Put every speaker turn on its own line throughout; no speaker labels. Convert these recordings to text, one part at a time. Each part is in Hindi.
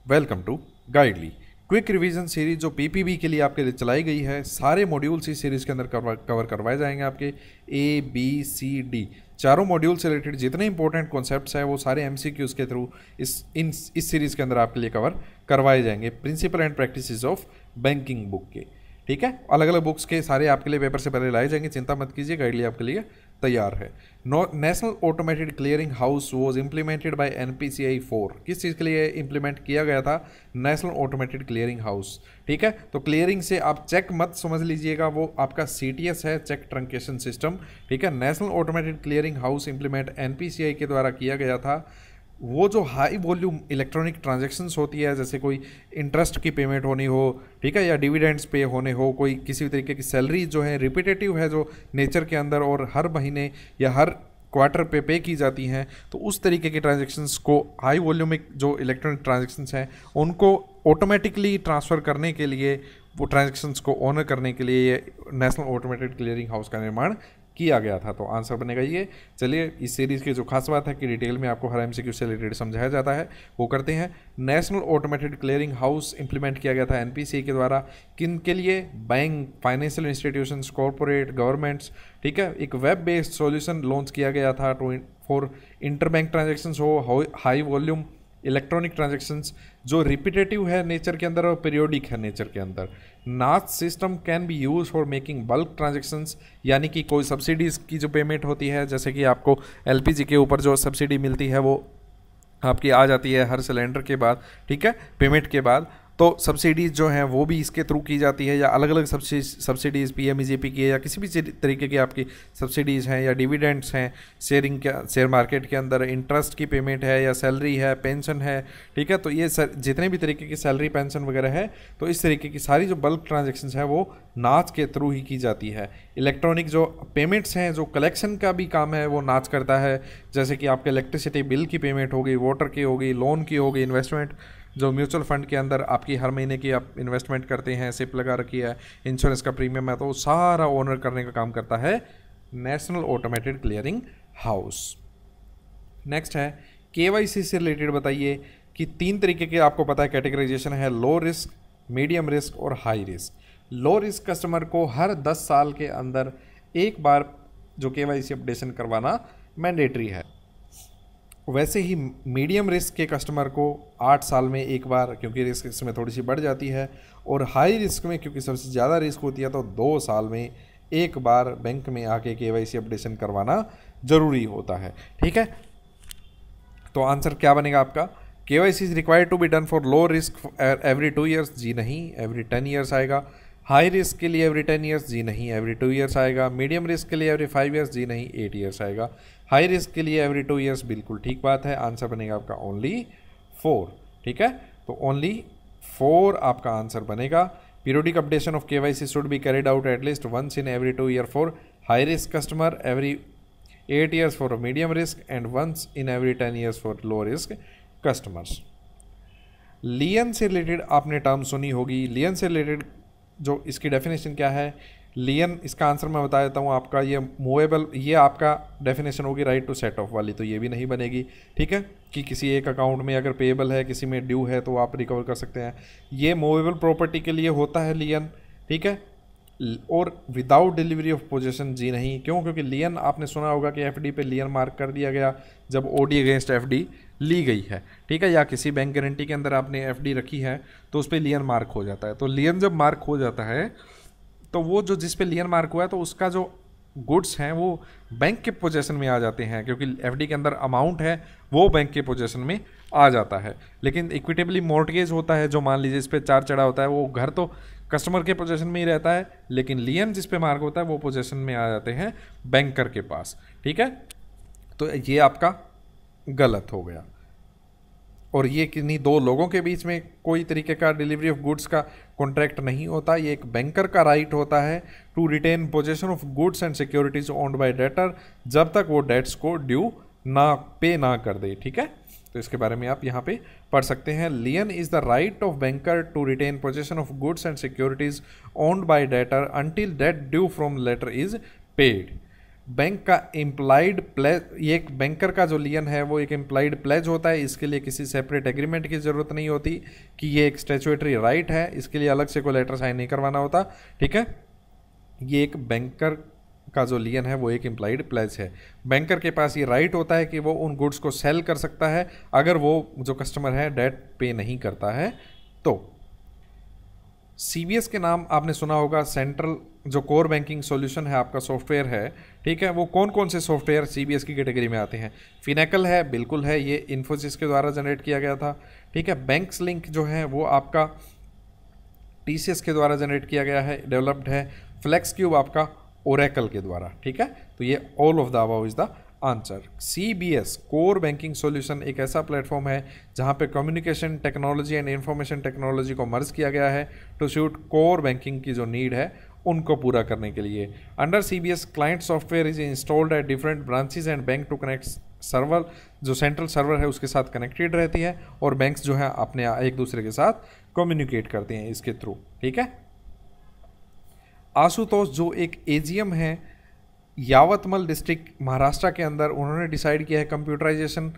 Welcome to Guidely quick revision series जो पीपीबी के लिए आपके लिए चलाई गई है। सारे मॉड्यूल्स इस सीरीज़ के अंदर कवर करवाए जाएंगे। आपके ए बी सी डी चारों मॉड्यूल से रिलेटेड जितने इंपॉर्टेंट कॉन्सेप्ट्स हैं वो सारे एमसीक्यूज़ के थ्रू इस सीरीज़ के अंदर आपके लिए कवर करवाए जाएंगे। Principle and practices of banking book के, ठीक है, अलग अलग बुक्स के सारे आपके लिए पेपर से पहले लाए जाएंगे। चिंता मत कीजिए, गाइडली आपके लिए तैयार है। National automated clearing house was implemented by NPCI 4। किस चीज़ के लिए इम्प्लीमेंट किया गया था? नेशनल ऑटोमेटेड क्लियरिंग हाउस, ठीक है। तो क्लियरिंग से आप चेक मत समझ लीजिएगा, वो आपका सीटीएस है, चेक ट्रंकेशन सिस्टम, ठीक है। National automated clearing house implement NPCI के द्वारा किया गया था। वो जो हाई वॉल्यूम इलेक्ट्रॉनिक ट्रांजैक्शंस होती है, जैसे कोई इंटरेस्ट की पेमेंट होनी हो, ठीक है, या डिविडेंड्स पे होने हो, कोई किसी भी तरीके की सैलरी जो है रिपीटेटिव है जो नेचर के अंदर और हर महीने या हर क्वार्टर पे की जाती हैं, तो उस तरीके की ट्रांजैक्शंस को हाई वॉल्यूमिक जो इलेक्ट्रॉनिक ट्रांजैक्शंस हैं उनको ऑटोमेटिकली ट्रांसफ़र करने के लिए, वो ट्रांजैक्शंस को ऑनर करने के लिए ये नेशनल ऑटोमेटेड क्लियरिंग हाउस का निर्माण किया गया था। तो आंसर बनेगा ये। चलिए, इस सीरीज़ की जो खास बात है कि डिटेल में आपको हर एमसीक्यू से रिलेटेड समझाया जाता है, वो करते हैं। National automated clearing house implement किया गया था एनपीसीआई के द्वारा। किन के लिए? Bank, financial institutions, corporate, governments, ठीक है। एक वेब बेस्ड सॉल्यूशन लॉन्च किया गया था फॉर इंटरबैंक ट्रांजेक्शन्स हो, हाई वॉल्यूम इलेक्ट्रॉनिक ट्रांजेक्शन्स जो रिपीटेटिव है नेचर के अंदर और पीरियोडिक है नेचर के अंदर। नाच system can be use for making bulk transactions, यानी कि कोई सब्सिडीज़ की जो पेमेंट होती है, जैसे कि आपको एलपीजी के ऊपर जो सब्सिडी मिलती है वो आपकी आ जाती है हर सिलेंडर के बाद, ठीक है, पेमेंट के बाद। तो सब्सिडीज़ जो हैं वो भी इसके थ्रू की जाती है, या अलग अलग सब्सिडीज़ पीएमईजीपी की या किसी भी तरीके की आपकी सब्सिडीज़ हैं, या डिविडेंड्स हैं, शेयर मार्केट के अंदर इंटरेस्ट की पेमेंट है, या सैलरी है, पेंशन है, ठीक है। तो ये जितने भी तरीके की सैलरी, पेंशन वगैरह है, तो इस तरीके की सारी जो बल्क ट्रांजेक्शन्स है वो नाच के थ्रू ही की जाती है। इलेक्ट्रॉनिक जो पेमेंट्स हैं, जो कलेक्शन का भी काम है वो नाच करता है, जैसे कि आपके इलेक्ट्रिसिटी बिल की पेमेंट हो गई, वाटर की हो गई, लोन की हो गई, इन्वेस्टमेंट जो म्यूचुअल फंड के अंदर आपकी हर महीने की आप इन्वेस्टमेंट करते हैं, सिप लगा रखी है, इंश्योरेंस का प्रीमियम है, तो सारा ओनर करने का काम करता है national automated clearing house. Next है केवाईसी से रिलेटेड। बताइए कि 3 तरीके के आपको पता है कैटेगराइजेशन है, लो रिस्क, मीडियम रिस्क और high risk. Low risk customer को हर 10 साल के अंदर एक बार जो केवाईसी अपडेशन करवाना मैंडेटरी है। वैसे ही मीडियम रिस्क के कस्टमर को 8 साल में एक बार, क्योंकि रिस्क इसमें थोड़ी सी बढ़ जाती है, और हाई रिस्क में क्योंकि सबसे ज़्यादा रिस्क होती है तो 2 साल में एक बार बैंक में आके केवाईसी अपडेशन करवाना ज़रूरी होता है, ठीक है। तो आंसर क्या बनेगा आपका? KYC is required to be done for low risk every 2 years, जी नहीं, एवरी 10 ईयर्स आएगा। हाई रिस्क के लिए एवरी 10 ईयर्स, जी नहीं, एवरी 2 ईयर्स आएगा। मीडियम रिस्क के लिए एवरी 5 ईयर्स, जी नहीं, 8 ईयर्स आएगा। हाई रिस्क के लिए एवरी 2 ईयर्स, बिल्कुल ठीक बात है। आंसर बनेगा आपका ओनली 4, ठीक है। तो ओनली 4 आपका आंसर बनेगा। Periodic updation of KYC should be carried out at least once in every 2 year for high risk customer, every 8 years for medium risk and once in every 10 years for low risk customers. Lien से रिलेटेड आपने टर्म सुनी होगी। लियन से रिलेटेड जो इसकी डेफिनेशन क्या है? लियन, इसका आंसर मैं बता देता हूँ आपका। ये मूवेबल, ये आपका डेफिनेशन होगी राइट टू सेट ऑफ वाली, तो ये भी नहीं बनेगी, ठीक है, कि किसी एक अकाउंट में अगर पेएबल है, किसी में ड्यू है, तो आप रिकवर कर सकते हैं। ये मूवेबल प्रॉपर्टी के लिए होता है लियन, ठीक है। और विदाउट डिलीवरी ऑफ पोजेशन, जी नहीं। क्यों? क्योंकि लियन आपने सुना होगा कि एफडी पे लियन मार्क कर दिया गया जब ओडी अगेंस्ट एफडी ली गई है, ठीक है, या किसी बैंक गारंटी के अंदर आपने एफडी रखी है तो उस पर लियन मार्क हो जाता है। तो लियन जब मार्क हो जाता है तो वो जो जिस पे लियन मार्क हुआ है तो उसका जो गुड्स हैं वो बैंक के पोजेशन में आ जाते हैं, क्योंकि एफडी के अंदर अमाउंट है वो बैंक के पोजेशन में आ जाता है। लेकिन इक्विटेबली मॉर्टगेज होता है, जो मान लीजिए इस पर 4 चढ़ा होता है, वो घर तो कस्टमर के पोजेशन में ही रहता है, लेकिन लियन जिस पे मार्क होता है वो पोजेशन में आ जाते हैं बैंकर के पास, ठीक है। तो ये आपका गलत हो गया। और ये किन्हीं 2 लोगों के बीच में कोई तरीके का डिलीवरी ऑफ गुड्स का कॉन्ट्रैक्ट नहीं होता। ये एक बैंकर का राइट होता है to retain possession of goods and securities owned by debtor, जब तक वो डेट्स को ड्यू ना कर दे, ठीक है। तो इसके बारे में आप यहाँ पे पढ़ सकते हैं। Lien is the right of banker to retain possession of goods and securities owned by debtor until debt due from latter is paid. Bank का इम्प्लाइड प्लेज, ये एक बैंकर का जो लियन है वो एक इम्प्लाइड प्लेज होता है, इसके लिए किसी सेपरेट एग्रीमेंट की ज़रूरत नहीं होती कि ये एक स्टैट्यूटरी राइट है, इसके लिए अलग से कोई लेटर साइन नहीं करवाना होता। ठीक है, ये एक बैंकर का जो लियन है वो एक इम्प्लाइड प्लेज है। बैंकर के पास ये राइट होता है कि वो उन गुड्स को सेल कर सकता है अगर वो जो कस्टमर है डेट पे नहीं करता है। तो सीबीएस के नाम आपने सुना होगा, सेंट्रल जो कोर बैंकिंग सॉल्यूशन है आपका सॉफ्टवेयर है। ठीक है, वो कौन कौन से सॉफ्टवेयर सीबीएस की कैटेगरी में आते हैं? फिनेकल है, बिल्कुल है, ये इन्फोसिस के द्वारा जनरेट किया गया था। ठीक है, बैंक्स लिंक जो है वो आपका टीसीएस के द्वारा जनरेट किया गया है, डेवलप्ड है। फ्लेक्स क्यूब आपका ओरेकल के द्वारा। ठीक है, तो ये all of the above is the answer. CBS core banking solution एक ऐसा प्लेटफॉर्म है जहां पे communication technology and information technology को मर्ज किया गया है टू सूट कोर बैंकिंग की जो नीड है उनको पूरा करने के लिए। Under CBS client software is installed at different branches and bank to connect server, जो सेंट्रल सर्वर है उसके साथ कनेक्टेड रहती है और बैंक्स जो है अपने एक दूसरे के साथ कम्युनिकेट करते हैं इसके थ्रू। ठीक है, आशुतोष जो एक एजीएम है यावतमल डिस्ट्रिक्ट महाराष्ट्र के अंदर, उन्होंने डिसाइड किया है computerisation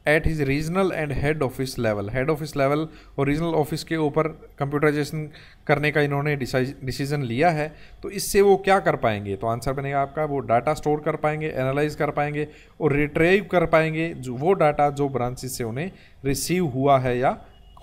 at his regional and head office level. Head office level और रीजनल ऑफिस के ऊपर कंप्यूटराइजेशन करने का इन्होंने डिसीजन लिया है। तो इससे वो क्या कर पाएंगे? तो आंसर बनेगा आपका, वो डाटा स्टोर कर पाएंगे, एनालाइज कर पाएंगे और रिट्रीव कर पाएंगे जो वो डाटा जो ब्रांचेस से उन्हें रिसीव हुआ है या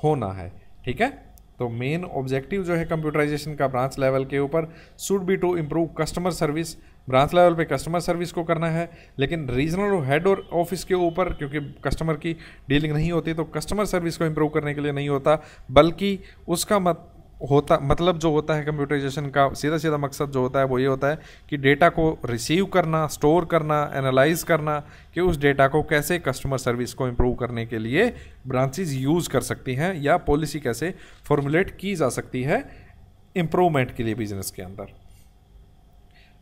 होना है। ठीक है, तो मेन ऑब्जेक्टिव जो है कंप्यूटराइजेशन का ब्रांच लेवल के ऊपर should be to improve customer service. Branch level पे कस्टमर सर्विस को करना है, लेकिन रीजनल और हेड और ऑफिस के ऊपर क्योंकि कस्टमर की डीलिंग नहीं होती तो कस्टमर सर्विस को इम्प्रूव करने के लिए नहीं होता, बल्कि उसका मतलब जो होता है कंप्यूटराइजेशन का सीधा सीधा मकसद जो होता है वो ये होता है कि डेटा को रिसीव करना, स्टोर करना, एनालाइज करना कि उस डेटा को कैसे कस्टमर सर्विस को इम्प्रूव करने के लिए ब्रांचेस यूज़ कर सकती हैं या पॉलिसी कैसे फॉर्मुलेट की जा सकती है इम्प्रूवमेंट के लिए बिजनेस के अंदर।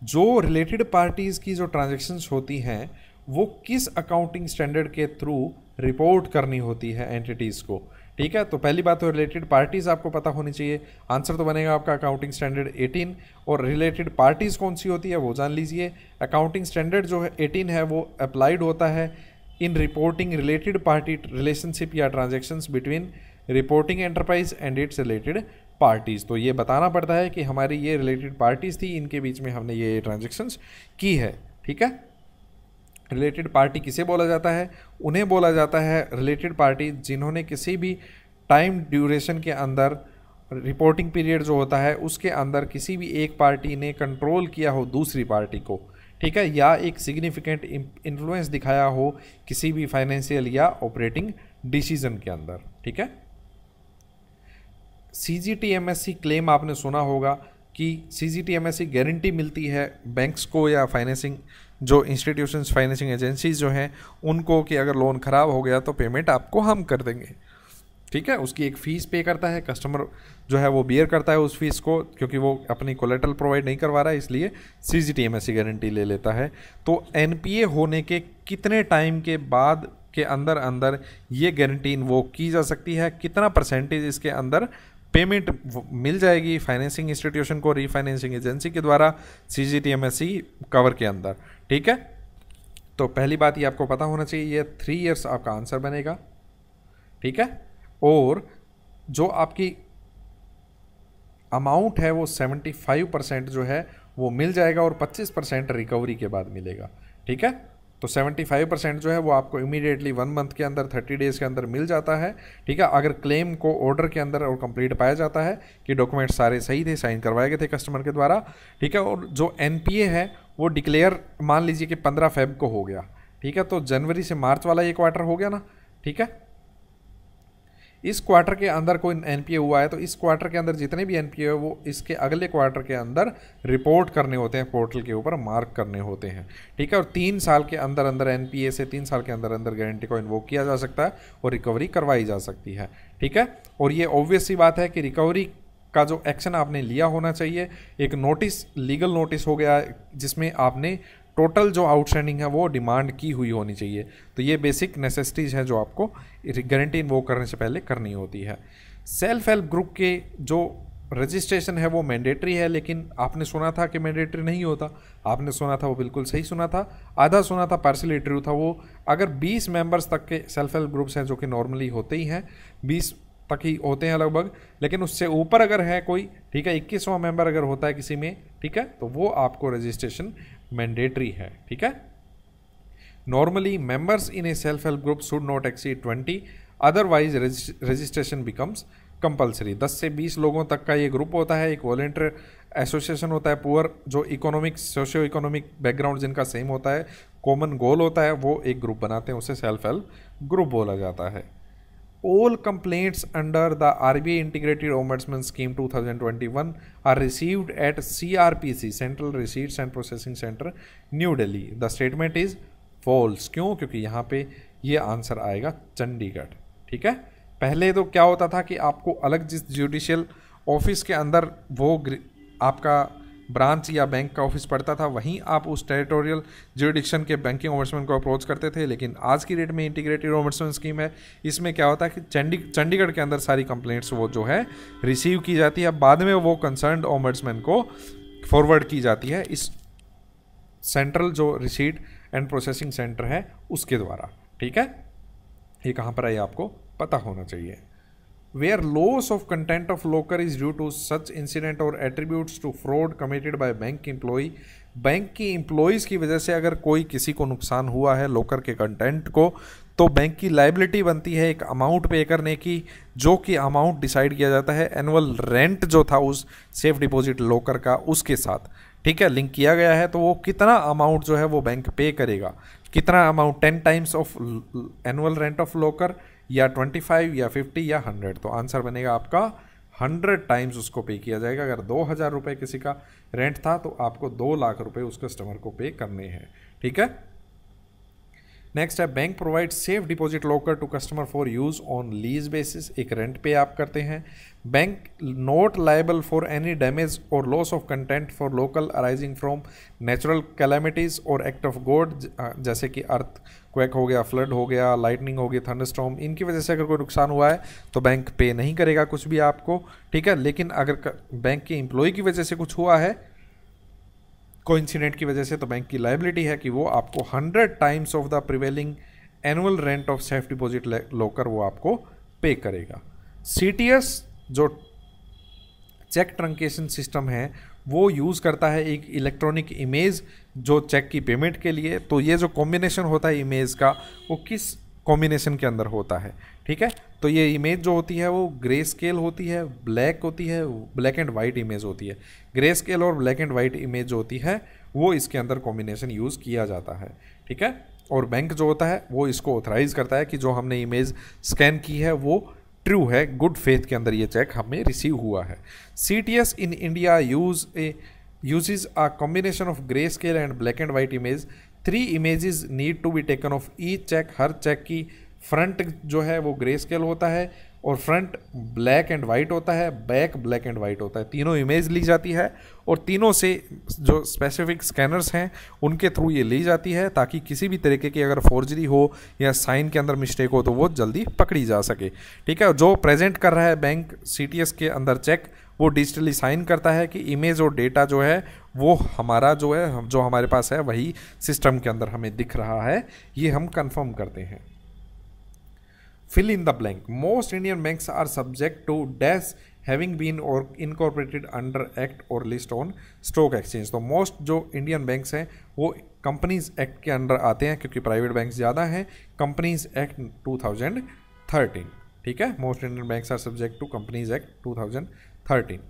जो रिलेटेड पार्टीज़ की जो ट्रांजैक्शंस होती हैं वो किस अकाउंटिंग स्टैंडर्ड के थ्रू रिपोर्ट करनी होती है एंटिटीज़ को। ठीक है, तो पहली बात तो रिलेटेड पार्टीज़ आपको पता होनी चाहिए। आंसर तो बनेगा आपका अकाउंटिंग स्टैंडर्ड 18। और रिलेटेड पार्टीज़ कौन सी होती है वो जान लीजिए। अकाउंटिंग स्टैंडर्ड जो है 18 है वो अप्लाइड होता है in reporting related party relationship या transactions between reporting enterprise and its related parties. तो ये बताना पड़ता है कि हमारी ये रिलेटेड पार्टीज़ थी, इनके बीच में हमने ये ट्रांजेक्शन्स की है। ठीक है, रिलेटेड पार्टी किसे बोला जाता है? उन्हें बोला जाता है रिलेटेड पार्टी जिन्होंने किसी भी टाइम ड्यूरेशन के अंदर रिपोर्टिंग पीरियड जो होता है उसके अंदर किसी भी एक पार्टी ने कंट्रोल किया हो दूसरी पार्टी को। ठीक है, या एक सिग्निफिकेंट इन्फ्लुएंस दिखाया हो किसी भी फाइनेंशियल या ऑपरेटिंग डिसीजन के अंदर। ठीक है, सीजीटीएमएससी क्लेम आपने सुना होगा कि सीजीटीएमएससी गारंटी मिलती है बैंक्स को या फाइनेंसिंग जो इंस्टीट्यूशंस, फाइनेंसिंग एजेंसीज जो हैं उनको कि अगर लोन ख़राब हो गया तो पेमेंट आपको हम कर देंगे। ठीक है, उसकी एक फ़ीस पे करता है, कस्टमर जो है वो बियर करता है उस फीस को क्योंकि वो अपनी कोलेटरल प्रोवाइड नहीं करवा रहा है, इसलिए सीजीटीएमएससी गारंटी ले लेता है। तो एनपीए होने के कितने टाइम के बाद के अंदर अंदर ये गारंटी इन्वोक की जा सकती है, कितना परसेंटेज इसके अंदर पेमेंट मिल जाएगी फाइनेंसिंग इंस्टीट्यूशन को रीफाइनेंसिंग एजेंसी के द्वारा सीजीटीएमएससी कवर के अंदर। ठीक है, तो पहली बात ये आपको पता होना चाहिए, ये 3 इयर्स आपका आंसर बनेगा। ठीक है, और जो आपकी अमाउंट है वो 75% जो है वो मिल जाएगा और 25% रिकवरी के बाद मिलेगा। ठीक है, तो 75% जो है वो आपको इमीडिएटली 1 मंथ के अंदर 30 डेज़ के अंदर मिल जाता है। ठीक है, अगर क्लेम को ऑर्डर के अंदर और कंप्लीट पाया जाता है कि डॉक्यूमेंट सारे सही थे, साइन करवाए गए थे कस्टमर के द्वारा। ठीक है, और जो एनपीए है वो डिक्लेयर मान लीजिए कि 15 फेब को हो गया। ठीक है, तो जनवरी से मार्च वाला ये क्वार्टर हो गया ना। ठीक है, इस क्वार्टर के अंदर कोई एनपीए हुआ है तो इस क्वार्टर के अंदर जितने भी एनपीए है वो इसके अगले क्वार्टर के अंदर रिपोर्ट करने होते हैं, पोर्टल के ऊपर मार्क करने होते हैं। ठीक है, और 3 साल के अंदर अंदर एनपीए से 3 साल के अंदर अंदर गारंटी को इन्वोक किया जा सकता है और रिकवरी करवाई जा सकती है। ठीक है, और ये ऑब्वियस सी बात है कि रिकवरी का जो एक्शन आपने लिया होना चाहिए, एक नोटिस, लीगल नोटिस हो गया जिसमें आपने टोटल जो आउटस्टैंडिंग है वो डिमांड की हुई होनी चाहिए। तो ये बेसिक नेसेसिटीज़ हैं जो आपको गारंटी इन्वोक करने से पहले करनी होती है। सेल्फ हेल्प ग्रुप के जो रजिस्ट्रेशन है वो मैंडेटरी है, लेकिन आपने सुना था कि मैंडेटरी नहीं होता, आपने सुना था वो बिल्कुल सही सुना था, आधा सुना था पार्शियली ट्रू था वो। अगर 20 मेंबर्स तक के सेल्फ हेल्प ग्रुप्स हैं, जो कि नॉर्मली होते ही हैं, 20 तक ही होते हैं लगभग, लेकिन उससे ऊपर अगर है कोई, ठीक है, 21वां मेंबर अगर होता है किसी में, ठीक है, तो वो आपको रजिस्ट्रेशन मैंडेटरी है, ठीक है। Normally members in A self help group should not exceed 20, otherwise registration becomes compulsory. 10 से 20 लोगों तक का ये ग्रुप होता है, एक वॉलेंटियर एसोसिएशन होता है, पुअर जो इकोनॉमिक सोशियो इकोनॉमिक बैकग्राउंड जिनका सेम होता है, कॉमन गोल होता है, वो एक ग्रुप बनाते हैं, उसे सेल्फ हेल्प ग्रुप बोला जाता है। All complaints under the RBI Integrated Ombudsman Scheme 2021 are received at CRPC Central Receipts and Processing Center, New Delhi. The statement is false. क्यों? क्योंकि यहाँ पे ये आंसर आएगा चंडीगढ़, ठीक है। पहले तो क्या होता था कि आपको अलग जिस जुडिशियल ऑफिस के अंदर वो आपका ब्रांच या बैंक का ऑफिस पड़ता था, वहीं आप उस टेरिटोरियल जुरिडिक्शन के बैंकिंग ओम्बड्समैन को अप्रोच करते थे। लेकिन आज की डेट में इंटीग्रेटेड ओम्बड्समैन स्कीम है, इसमें क्या होता है कि चंडीगढ़ के अंदर सारी कंप्लेंट्स वो जो है रिसीव की जाती है, बाद में वो कंसर्न्ड ओम्बड्समैन को फॉरवर्ड की जाती है इस सेंट्रल जो रिसीट एंड प्रोसेसिंग सेंटर है उसके द्वारा, ठीक है। ये कहाँ पर है ये आपको पता होना चाहिए। Where loss of content of locker is due to such incident or attributes to fraud committed by bank employee, bank की एम्प्लॉयज़ की वजह से अगर कोई किसी को नुकसान हुआ है लोकर के कंटेंट को, तो बैंक की लाइबिलिटी बनती है एक अमाउंट पे करने की, जो कि अमाउंट डिसाइड किया जाता है एनुअल रेंट जो था उस सेफ डिपॉजिट लोकर का उसके साथ, ठीक है, लिंक किया गया है। तो वो कितना अमाउंट जो है वो बैंक पे करेगा, कितना amount, 10 times of annual rent of locker या 25 या 50 या 100, तो आंसर बनेगा आपका 100 टाइम्स उसको पे किया जाएगा। अगर 2000 रुपये किसी का रेंट था तो आपको 2 लाख रुपए उस कस्टमर को पे करने हैं, ठीक है। नेक्स्ट है bank provide safe deposit locker to customer for use on lease basis, एक रेंट पे आप करते हैं। Bank not liable for any damage or loss of content for locker arising from natural calamities or act of God, जैसे कि अर्थ क्वेक हो गया, फ्लड हो गया, लाइटनिंग हो गई, थंडरस्टॉर्म, इनकी वजह से अगर कोई नुकसान हुआ है तो बैंक पे नहीं करेगा कुछ भी आपको, ठीक है। लेकिन अगर बैंक के एम्प्लॉय की वजह से कुछ हुआ है कोइंसिडेंट की वजह से, तो बैंक की लाइबिलिटी है कि वो आपको 100 times of the prevailing annual rent of safe deposit locker वो आपको पे करेगा। CTS जो चेक ट्रंकेशन सिस्टम है वो यूज़ करता है एक इलेक्ट्रॉनिक इमेज जो चेक की पेमेंट के लिए। तो ये जो कॉम्बिनेशन होता है इमेज का, वो किस कॉम्बिनेशन के अंदर होता है, ठीक है। तो ये इमेज जो होती है वो ग्रे स्केल होती है, ब्लैक होती है, ब्लैक एंड वाइट इमेज होती है। ग्रे स्केल और ब्लैक एंड वाइट इमेज जो होती है वो इसके अंदर कॉम्बिनेशन यूज़ किया जाता है, ठीक है। और बैंक जो होता है वो इसको ऑथराइज करता है कि जो हमने इमेज स्कैन की है वो ट्रू है, गुड फेथ के अंदर ये चेक हमें रिसीव हुआ है। CTS in India uses a combination of grayscale and black and white image. 3 images need to be taken of each check. हर चेक की फ्रंट जो है वो ग्रे स्केल होता है और फ्रंट ब्लैक एंड वाइट होता है, बैक ब्लैक एंड वाइट होता है। तीनों इमेज ली जाती है और तीनों से जो स्पेसिफिक स्कैनर्स हैं उनके थ्रू ये ली जाती है, ताकि किसी भी तरीके की अगर फोर्जरी हो या साइन के अंदर मिस्टेक हो तो वो जल्दी पकड़ी जा सके, ठीक है। जो प्रेजेंट कर रहा है बैंक CTS के अंदर चेक, वो डिजिटली साइन करता है कि इमेज और डेटा जो है वो हमारा जो है, जो हमारे पास है वही सिस्टम के अंदर हमें दिख रहा है, ये हम कंफर्म करते हैं। Fill in the blank. Most Indian banks are subject to dash having been or incorporated under Act or list on stock exchange. तो most जो इंडियन बैंक्स हैं वो कंपनीज एक्ट के अंडर आते हैं, क्योंकि प्राइवेट बैंक्स ज़्यादा हैं। कंपनीज एक्ट 2013, ठीक है। Most Indian banks are subject to companies act 2013.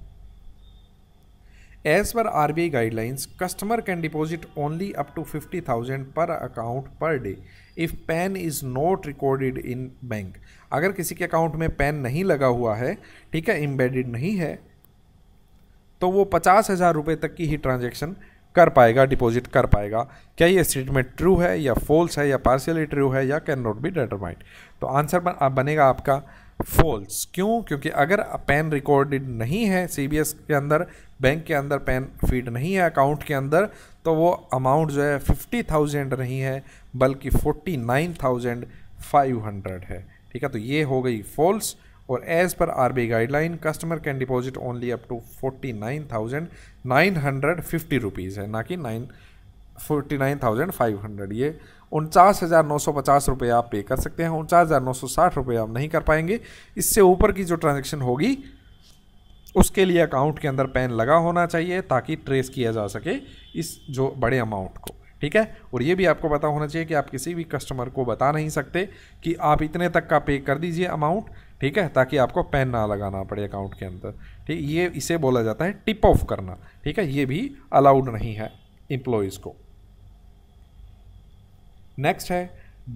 As per RBI guidelines, customer can deposit only up to 50,000 per account per day if PAN is not recorded in bank. अगर किसी के अकाउंट में PAN नहीं लगा हुआ है, ठीक है, एम्बेडेड नहीं है, तो वो 50,000 रुपये तक की ही ट्रांजैक्शन कर पाएगा, डिपॉजिट कर पाएगा। क्या ये स्टेटमेंट ट्रू है या फॉल्स है या पार्शियली ट्रू है या कैन नॉट बी डिटरमाइंड? तो आंसर बनेगा आपका फॉल्स। क्यों? क्योंकि अगर पैन रिकॉर्डेड नहीं है CBS के अंदर, बैंक के अंदर पैन फीड नहीं है अकाउंट के अंदर, तो वो अमाउंट जो है 50,000 नहीं है बल्कि 49,500 है, ठीक है। तो ये हो गई फॉल्स और एज पर RBI guideline customer can deposit only up to 49,950 rupees है, ना कि 49,500। ये 49,950 रुपये आप पे कर सकते हैं, 49,960 रुपये आप नहीं कर पाएंगे। इससे ऊपर की जो ट्रांजैक्शन होगी उसके लिए अकाउंट के अंदर पैन लगा होना चाहिए ताकि ट्रेस किया जा सके इस जो बड़े अमाउंट को, ठीक है। और ये भी आपको पता होना चाहिए कि आप किसी भी कस्टमर को बता नहीं सकते कि आप इतने तक का पे कर दीजिए अमाउंट, ठीक है, ताकि आपको पैन ना लगाना पड़े अकाउंट के अंदर, ठीक। ये इसे बोला जाता है टिप ऑफ करना, ठीक है, ये भी अलाउड नहीं है एम्प्लॉयज़ को। नेक्स्ट है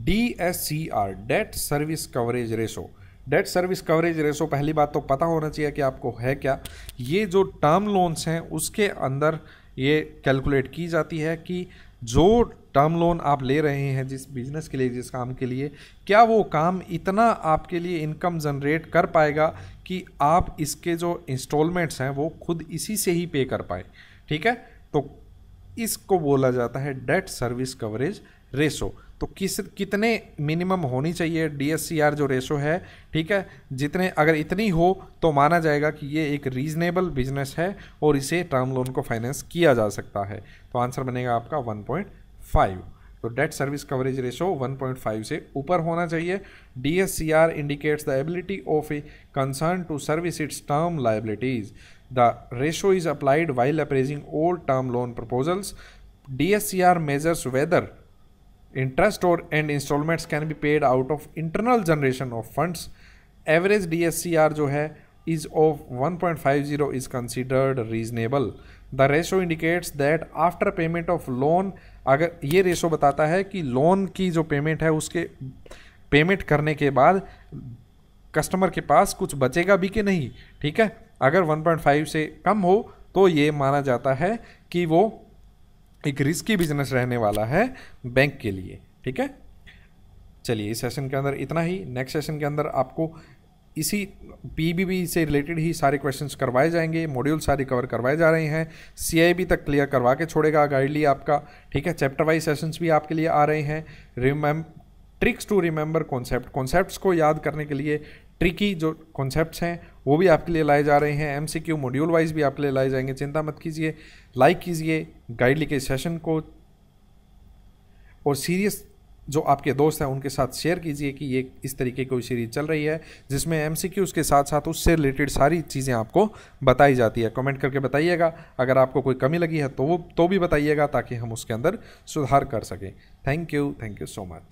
DSCR, debt service coverage ratio. Debt service coverage ratio, पहली बात तो पता होना चाहिए कि आपको है क्या। ये जो टर्म लोन्स हैं उसके अंदर ये कैलकुलेट की जाती है कि जो टर्म लोन आप ले रहे हैं जिस बिजनेस के लिए, जिस काम के लिए, क्या वो काम इतना आपके लिए इनकम जनरेट कर पाएगा कि आप इसके जो इंस्टॉलमेंट्स हैं वो खुद इसी से ही पे कर पाए, ठीक है। तो इसको बोला जाता है डेट सर्विस कवरेज रेशो। तो कितने मिनिमम होनी चाहिए DSCR जो रेशो है, ठीक है, जितने अगर इतनी हो तो माना जाएगा कि ये एक रीजनेबल बिजनेस है और इसे टर्म लोन को फाइनेंस किया जा सकता है। तो आंसर बनेगा आपका 1.5। तो डेट सर्विस कवरेज रेशो 1.5 से ऊपर होना चाहिए। DSCR indicates the ability of a concern to service its term liabilities. The ratio is applied while appraising all term loan proposals. DSCR measures whether interest and installments can be paid out of internal generation of funds. Average DSCR जो है is of 1.50 is considered reasonable. The ratio indicates that after payment of loan, अगर ये रेशो बताता है कि लोन की जो पेमेंट है उसके पेमेंट करने के बाद कस्टमर के पास कुछ बचेगा भी कि नहीं, ठीक है। अगर 1.5 से कम हो तो ये माना जाता है कि वो एक रिस्की बिजनेस रहने वाला है बैंक के लिए, ठीक है। चलिए इस सेशन के अंदर इतना ही। नेक्स्ट सेशन के अंदर आपको इसी PBB से रिलेटेड ही सारे क्वेश्चंस करवाए जाएंगे, मॉड्यूल सारे कवर करवाए जा रहे हैं, CIB तक क्लियर करवा के छोड़ेगा गाइडली आपका, ठीक है। चैप्टर वाइज सेशंस भी आपके लिए आ रहे हैं। ट्रिक्स टू रिमेंबर कॉन्सेप्ट्स को याद करने के लिए ट्रिकी जो कॉन्सेप्ट्स हैं वो भी आपके लिए लाए जा रहे हैं। MCQ मॉड्यूल वाइज भी आपके लिए लाए जाएंगे, चिंता मत कीजिए। लाइक कीजिए गाइडली के सेशन को और सीरियस जो आपके दोस्त हैं उनके साथ शेयर कीजिए कि ये इस तरीके की कोई सीरीज चल रही है जिसमें MCQs के साथ साथ उससे रिलेटेड सारी चीज़ें आपको बताई जाती है। कमेंट करके बताइएगा, अगर आपको कोई कमी लगी है तो भी बताइएगा ताकि हम उसके अंदर सुधार कर सकें। Thank you so much.